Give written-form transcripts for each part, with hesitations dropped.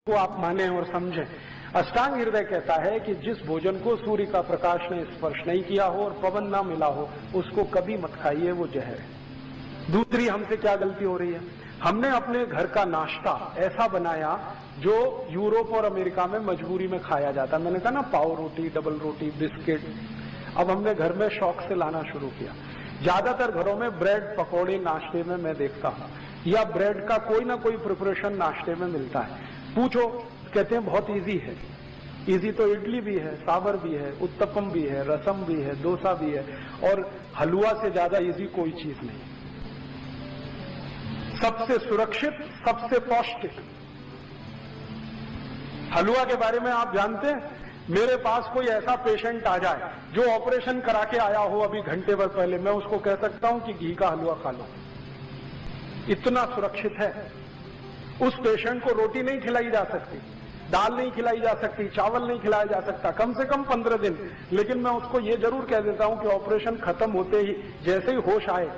को आप माने और समझें। अष्टांग हृदय कहता है कि जिस भोजन को सूर्य का प्रकाश ने स्पर्श नहीं किया हो और पवन ना मिला हो उसको कभी मत खाइए, वो जहर है। दूसरी हमसे क्या गलती हो रही है, हमने अपने घर का नाश्ता ऐसा बनाया जो यूरोप और अमेरिका में मजबूरी में खाया जाता। मैंने कहा ना, पाव रोटी, डबल रोटी, बिस्किट, अब हमने घर में शौक से लाना शुरू किया। ज्यादातर घरों में ब्रेड पकौड़े नाश्ते में मैं देखता हूं, या ब्रेड का कोई ना कोई प्रिपरेशन नाश्ते में मिलता है। पूछो, कहते हैं बहुत इजी है। इजी तो इडली भी है, सांभर भी है, उत्तपम भी है, रसम भी है, डोसा भी है, और हलवा से ज्यादा इजी कोई चीज नहीं। सबसे सुरक्षित, सबसे पौष्टिक हलवा के बारे में आप जानते हैं? मेरे पास कोई ऐसा पेशेंट आ जाए जो ऑपरेशन करा के आया हो अभी घंटे भर पहले, मैं उसको कह सकता हूं कि घी का हलवा खा लो, इतना सुरक्षित है। उस पेशेंट को रोटी नहीं खिलाई जा सकती, दाल नहीं खिलाई जा सकती, चावल नहीं खिलाया जा सकता, कम से कम 15 दिन। लेकिन मैं उसको ये जरूर कह देता हूं कि ऑपरेशन खत्म होते ही जैसे ही होश आए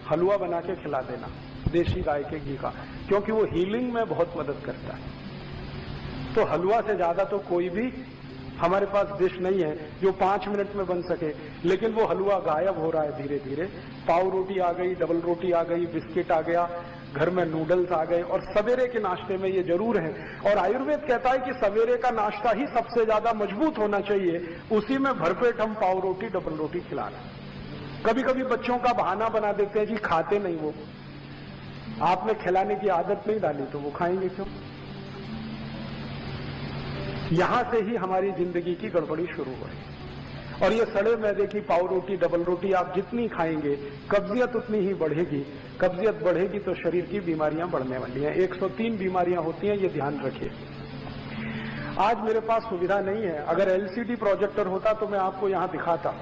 हलवा बना के खिला देना, देशी गाय के घी का, क्योंकि वो हीलिंग में बहुत मदद करता है। तो हलवा से ज्यादा तो कोई भी हमारे पास डिश नहीं है जो 5 मिनट में बन सके, लेकिन वो हलवा गायब हो रहा है धीरे धीरे। पाव रोटी आ गई, डबल रोटी आ गई, बिस्किट आ गया, घर में नूडल्स आ गए, और सवेरे के नाश्ते में ये जरूर है। और आयुर्वेद कहता है कि सवेरे का नाश्ता ही सबसे ज्यादा मजबूत होना चाहिए, उसी में भरपेट हम पाव रोटी, डबल रोटी खिला रहे हैं। कभी कभी बच्चों का बहाना बना देते हैं जी खाते नहीं वो, आपने खिलाने की आदत नहीं डाली तो वो खाएंगे क्यों? यहां से ही हमारी जिंदगी की गड़बड़ी शुरू हो रही। और ये सड़े मैदे की पाव रोटी, डबल रोटी आप जितनी खाएंगे कब्जियत उतनी ही बढ़ेगी। कब्जियत बढ़ेगी तो शरीर की बीमारियां बढ़ने वाली हैं। 103 बीमारियां होती हैं, ये ध्यान रखिए। आज मेरे पास सुविधा नहीं है, अगर एलसीडी प्रोजेक्टर होता तो मैं आपको यहां दिखाता।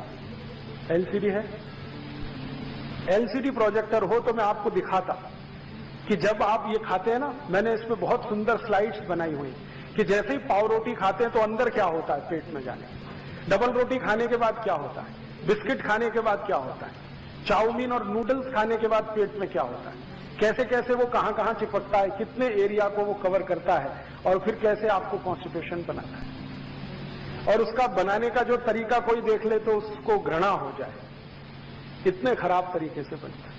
एलसीडी है, एलसीडी प्रोजेक्टर हो तो मैं आपको दिखाता कि जब आप ये खाते हैं ना, मैंने इस पे बहुत सुंदर स्लाइड्स बनाई हुई कि जैसे ही पाव रोटी खाते हैं तो अंदर क्या होता है पेट में जाने, डबल रोटी खाने के बाद क्या होता है, बिस्किट खाने के बाद क्या होता है, चाउमीन और नूडल्स खाने के बाद पेट में क्या होता है, कैसे कैसे वो कहां कहां चिपकता है, कितने एरिया को वो कवर करता है, और फिर कैसे आपको कॉन्स्टिपेशन बनाता है। और उसका बनाने का जो तरीका कोई देख ले तो उसको घृणा हो जाए, इतने खराब तरीके से बनता है।